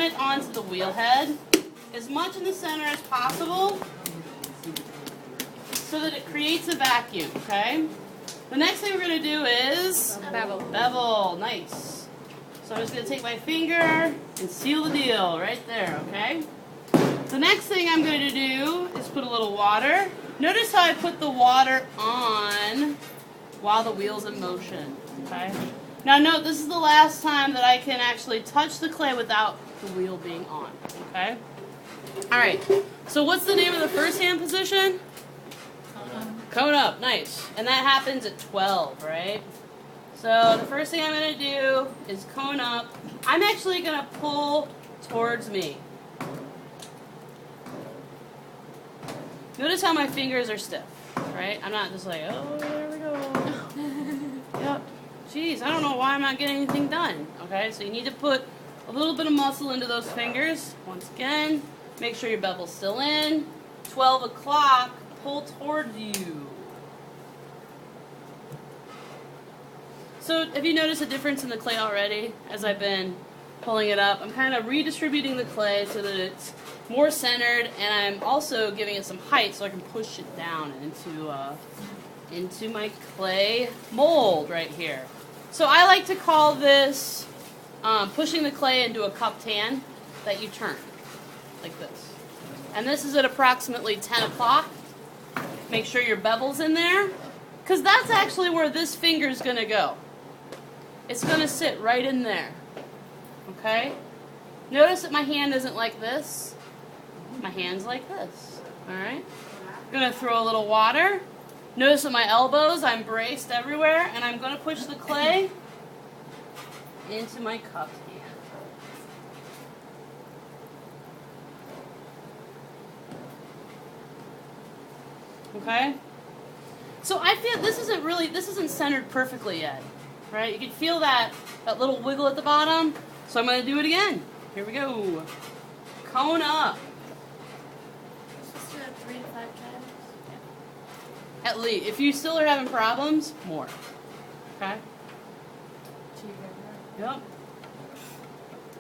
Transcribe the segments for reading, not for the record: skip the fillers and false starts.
it onto the wheel head, as much in the center as possible, so that it creates a vacuum, okay? The next thing we're going to do is bevel. Nice. So I'm just going to take my finger and seal the deal right there, okay? The next thing I'm going to do is put a little water. Notice how I put the water on while the wheel's in motion, okay? Now note, this is the last time that I can actually touch the clay without the wheel being on, okay? Alright, so what's the name of the first hand position? Cone up, nice. And that happens at 12, right? So the first thing I'm going to do is cone up. I'm actually going to pull towards me. Notice how my fingers are stiff, right? I'm not just like, oh, there we go. Yep. Jeez, I don't know why I'm not getting anything done. Okay, so you need to put a little bit of muscle into those fingers. Once again, make sure your bevel's still in. 12 o'clock, pull towards you. So have you noticed a difference in the clay already as I've been pulling it up? I'm kind of redistributing the clay so that it's more centered, and I'm also giving it some height so I can push it down into my clay mold right here. So I like to call this pushing the clay into a cupped hand that you turn, like this. And this is at approximately 10 o'clock. Make sure your bevel's in there, because that's actually where this finger's going to go. It's going to sit right in there, okay? Notice that my hand isn't like this. My hand's like this, all right? I'm going to throw a little water. Notice that my elbows, I'm braced everywhere, and I'm going to push the clay into my cupped hand. Okay? So I feel this isn't centered perfectly yet, right? You can feel that little wiggle at the bottom, so I'm going to do it again. Here we go. Cone up. Just do it 3 to 5 times. At least. If you still are having problems, more. Okay? Yep.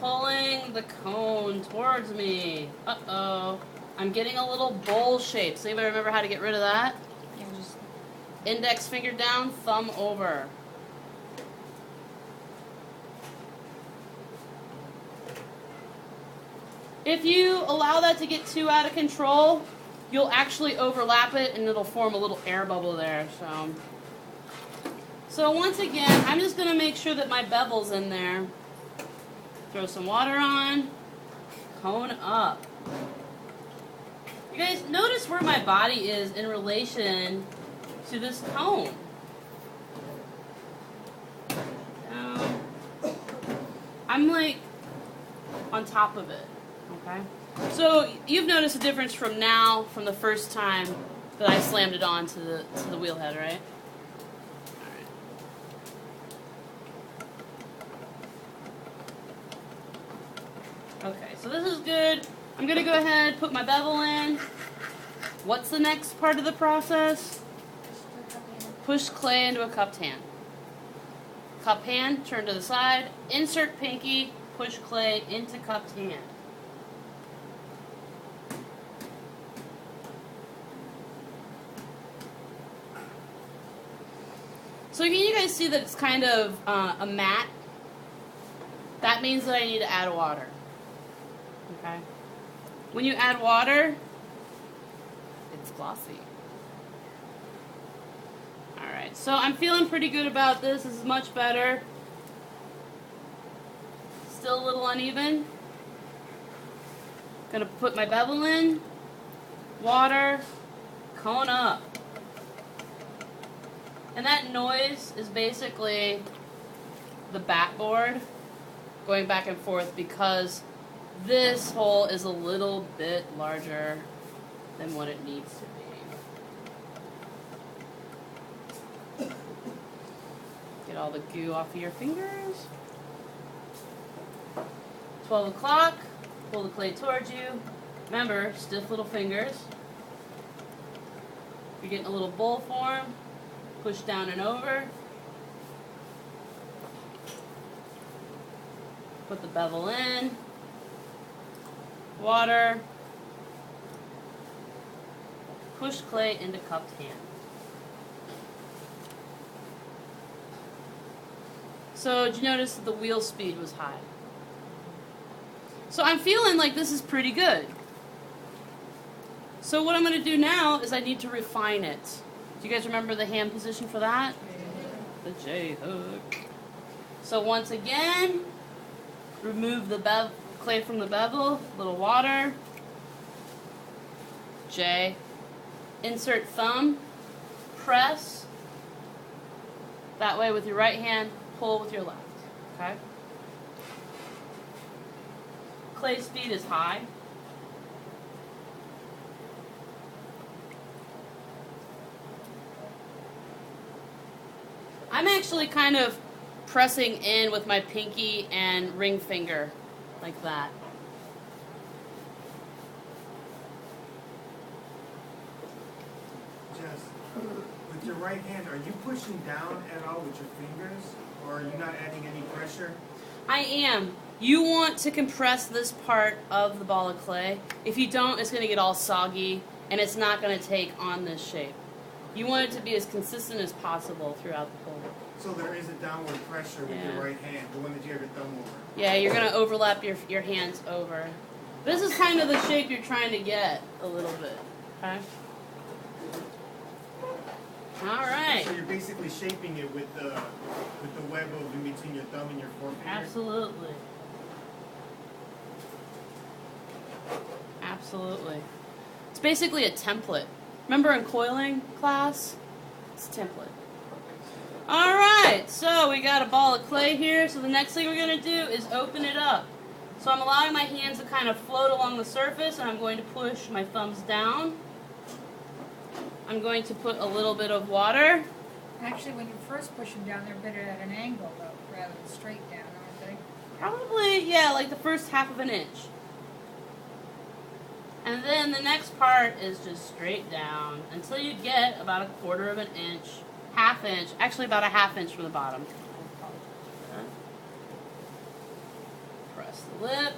Pulling the cone towards me. Uh-oh. I'm getting a little bowl shape. Does anybody remember how to get rid of that? Yeah, just Index finger down, thumb over. If you allow that to get too out of control, you'll actually overlap it and it'll form a little air bubble there. So once again, I'm just going to make sure that my bevel's in there. Throw some water on. Cone up. You guys, notice where my body is in relation to this cone. I'm like on top of it. Okay? So you've noticed a difference from the first time that I slammed it on to the wheel head, right? Alright. Okay, so this is good. I'm going to go ahead, put my bevel in. What's the next part of the process? Push clay into a cupped hand. Cup hand, turn to the side, insert pinky, push clay into cupped hand. So can you guys see that it's kind of a matte? That means that I need to add water. Okay? When you add water, it's glossy. Alright, so I'm feeling pretty good about this. This is much better. Still a little uneven. Gonna put my bevel in. Water. Cone up. And that noise is basically the backboard going back and forth because this hole is a little bit larger than what it needs to be. Get all the goo off of your fingers. 12 o'clock, pull the clay towards you. Remember, stiff little fingers. You're getting a little bowl form. Push down and over. Put the bevel in. water. Push clay into cupped hand. So did you notice that the wheel speed was high? So I'm feeling like this is pretty good. So what I'm going to do now is I need to refine it. Do you guys remember the hand position for that? The J hook. So once again, remove the clay from the bevel, little water, J, insert thumb, press, that way with your right hand, pull with your left, okay? Clay speed is high. I'm actually kind of pressing in with my pinky and ring finger, like that. Jess, with your right hand, are you pushing down at all with your fingers, or are you not adding any pressure? I am. You want to compress this part of the ball of clay. If you don't, it's going to get all soggy, and it's not going to take on this shape. You want it to be as consistent as possible throughout the pull. So there is a downward pressure with your right hand, the one that you have your thumb over. Yeah, you're going to overlap your hands over. This is kind of the shape you're trying to get a little bit. Okay? All right. So you're basically shaping it with the web of in between your thumb and your forefinger? Absolutely. Absolutely. It's basically a template. Remember in coiling class? It's a template. Alright, so we got a ball of clay here. So the next thing we're going to do is open it up. So I'm allowing my hands to kind of float along the surface, and I'm going to push my thumbs down. I'm going to put a little bit of water. Actually, when you first push them down, they're better at an angle, though, rather than straight down, aren't they? Probably, yeah, like the first half of an inch. And then the next part is just straight down until you get about a quarter of an inch, half inch, actually about a half inch from the bottom. Press the lip.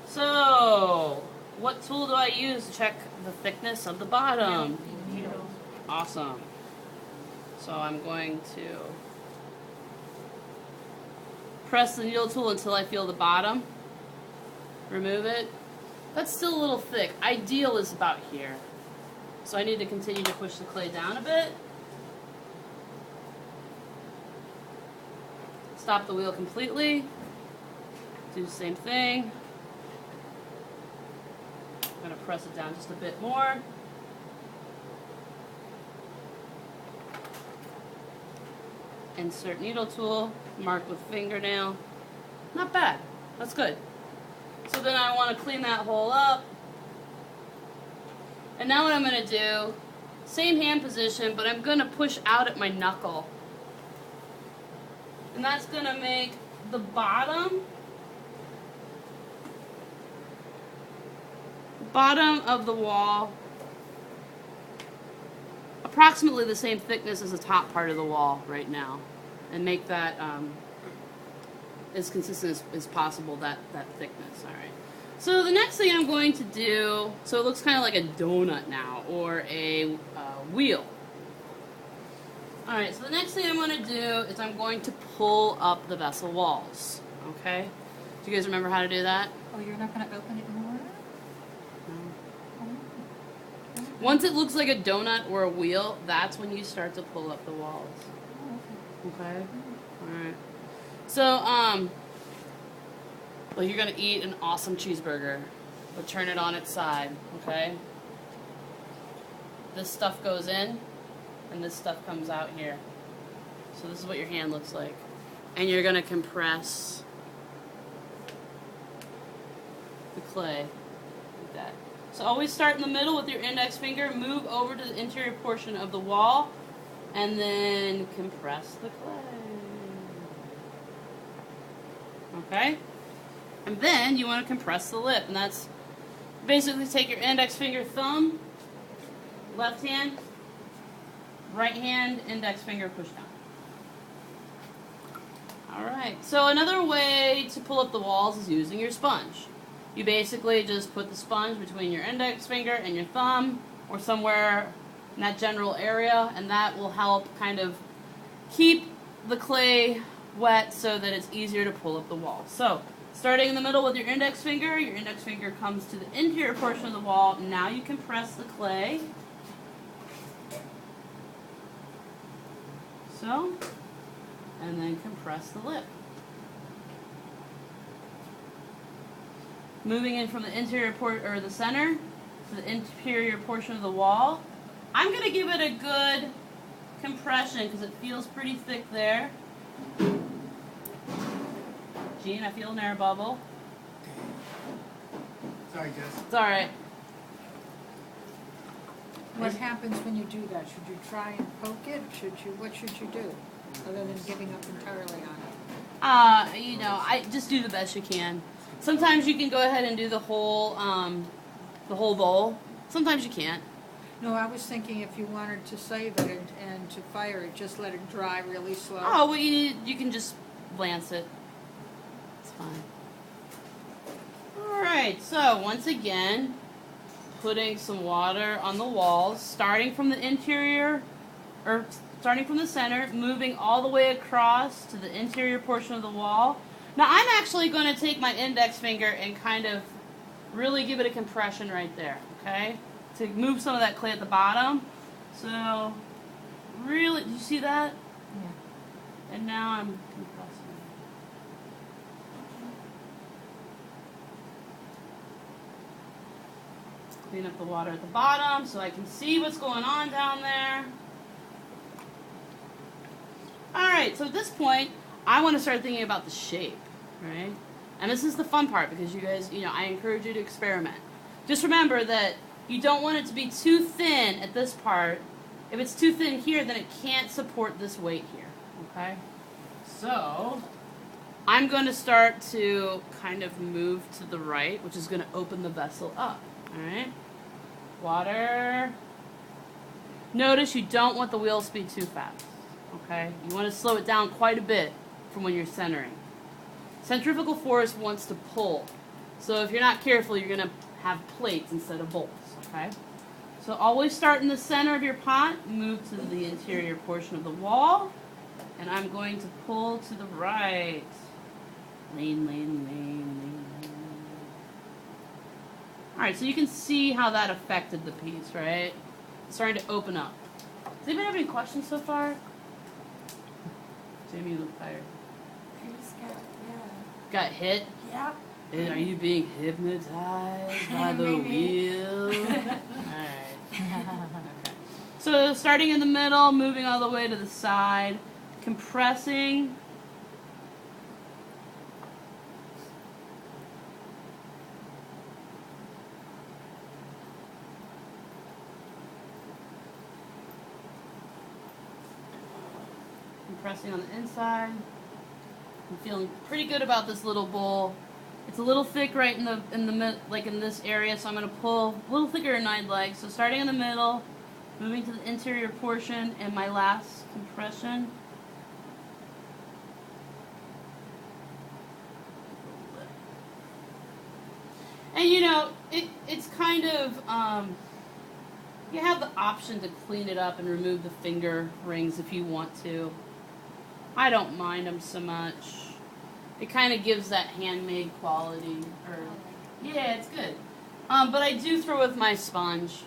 So, what tool do I use to check the thickness of the bottom? Needle. Awesome. So I'm going to press the needle tool until I feel the bottom. Remove it. That's still a little thick. Ideal is about here. So I need to continue to push the clay down a bit. Stop the wheel completely. Do the same thing. I'm going to press it down just a bit more. Insert needle tool, mark with fingernail. Not bad. That's good. So then I want to clean that hole up. And now what I'm going to do, same hand position, but I'm going to push out at my knuckle. And that's going to make the bottom of the wall approximately the same thickness as the top part of the wall right now, and make that as consistent as possible, that thickness. All right. So the next thing I'm going to do, so it looks kind of like a donut now, or a wheel. All right, so the next thing I'm going to do is I'm going to pull up the vessel walls, okay? Do you guys remember how to do that? Oh, you're not going to open it more? Once it looks like a donut or a wheel, that's when you start to pull up the walls. Oh, okay. Okay? Alright. So, well, you're going to eat an awesome cheeseburger, but turn it on its side, okay? This stuff goes in, and this stuff comes out here. So this is what your hand looks like. And you're going to compress the clay like that. So always start in the middle with your index finger, move over to the interior portion of the wall, and then compress the clay. Okay? And then you want to compress the lip, and that's basically take your index finger, thumb, left hand, right hand, index finger, push down. Alright, so another way to pull up the walls is using your sponge. you basically just put the sponge between your index finger and your thumb, or somewhere in that general area, and that will help kind of keep the clay wet so that it's easier to pull up the wall. So, starting in the middle with your index finger comes to the interior portion of the wall. Now you can press the clay. So, and then compress the lip. Moving in from the interior or the center to the interior portion of the wall. I'm going to give it a good compression because it feels pretty thick there. Gene, I feel an air bubble. Sorry, Jess. It's alright. What happens when you do that? Should you try and poke it? What should you do? Other than giving up entirely on it? I just do the best you can. Sometimes you can go ahead and do the whole bowl. Sometimes you can't. No, I was thinking if you wanted to save it and to fire it, just let it dry really slow. Oh, well, you can just lance it. It's fine. Alright, so once again, putting some water on the walls, starting from the interior, or starting from the center, moving all the way across to the interior portion of the wall. Now, I'm actually going to take my index finger and kind of really give it a compression right there, okay? To move some of that clay at the bottom. So, really, do you see that? Yeah. And now I'm compressing. Clean up the water at the bottom so I can see what's going on down there. Alright, so at this point, I want to start thinking about the shape, right? And this is the fun part because you guys, I encourage you to experiment. Just remember that you don't want it to be too thin at this part. If it's too thin here, then it can't support this weight here, okay? So, I'm going to start to kind of move to the right, which is going to open the vessel up, alright? Water. Notice you don't want the wheel speed too fast, okay? You want to slow it down quite a bit from when you're centering. Centrifugal force wants to pull. So if you're not careful, you're going to have plates instead of bolts, okay? So always start in the center of your pot, move to the interior portion of the wall, and I'm going to pull to the right. Lane. Alright, so you can see how that affected the piece, right? It's starting to open up. Does anybody have any questions so far? Jamie, you look tired. I just Got hit? Yep. And are you being hypnotized by the Maybe. wheel? Alright. Okay. So starting in the middle, moving all the way to the side, compressing. Compressing on the inside. I'm feeling pretty good about this little bowl. It's a little thick right in this area, so I'm going to pull a little thicker than I'd like. So starting in the middle, moving to the interior portion, and my last compression. And it's kind of, you have the option to clean it up and remove the finger rings if you want to. I don't mind them so much. It kind of gives that handmade quality. Yeah, it's good. But I do throw with my sponge.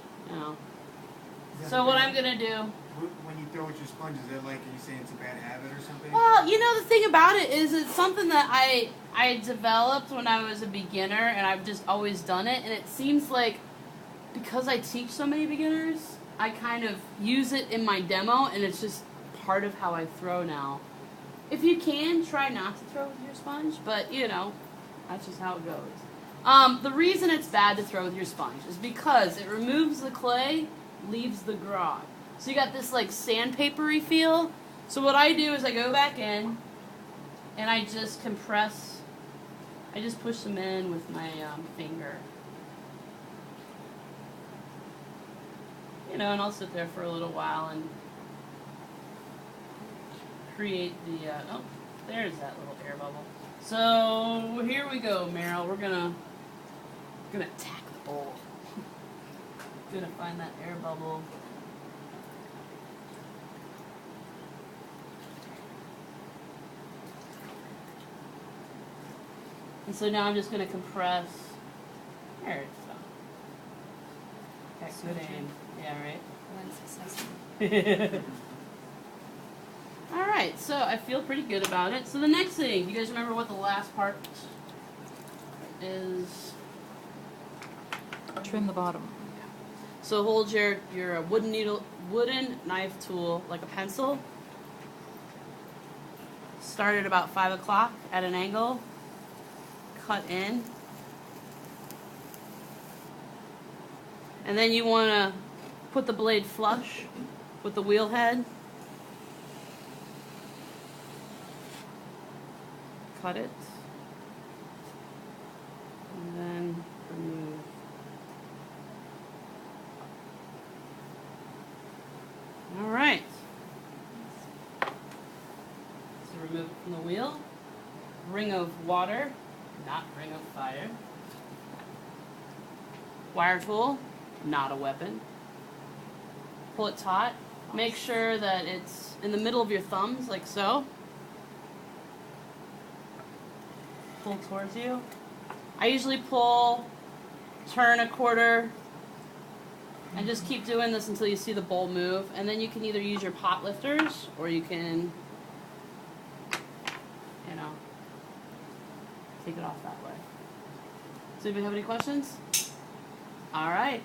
So what I'm gonna do. When you throw with your sponge, is that like, are you saying it's a bad habit or something? Well, the thing about it is it's something that I developed when I was a beginner, and I've just always done it. And it seems like because I teach so many beginners, I kind of use it in my demo, and it's just part of how I throw now. If you can, try not to throw with your sponge, but, that's just how it goes. The reason it's bad to throw with your sponge is because it removes the clay, leaves the grog. So you got this, sandpapery feel. So what I do is I go back in, and I just compress. I just push them in with my finger. And I'll sit there for a little while and create the, there's that little air bubble. So here we go, Meryl. We're gonna Gonna attack the bowl. Gonna find that air bubble. And so now I'm just gonna compress. There it's done. Okay, good aim. Yeah, right. When successful. All right, so I feel pretty good about it. So the next thing, you guys remember what the last part is? Trim the bottom. So hold your wooden knife tool like a pencil. Start at about 5 o'clock at an angle. Cut in. And then you want to put the blade flush with the wheel head. Cut it. And then remove. All right. So remove it from the wheel. Ring of water, not ring of fire. Wire tool, not a weapon. Pull it taut. Make sure that it's in the middle of your thumbs, like so. Pull towards you. I usually pull, turn a quarter, and just keep doing this until you see the bowl move. And then you can either use your pot lifters, or you can, take it off that way. Does anybody have any questions? All right.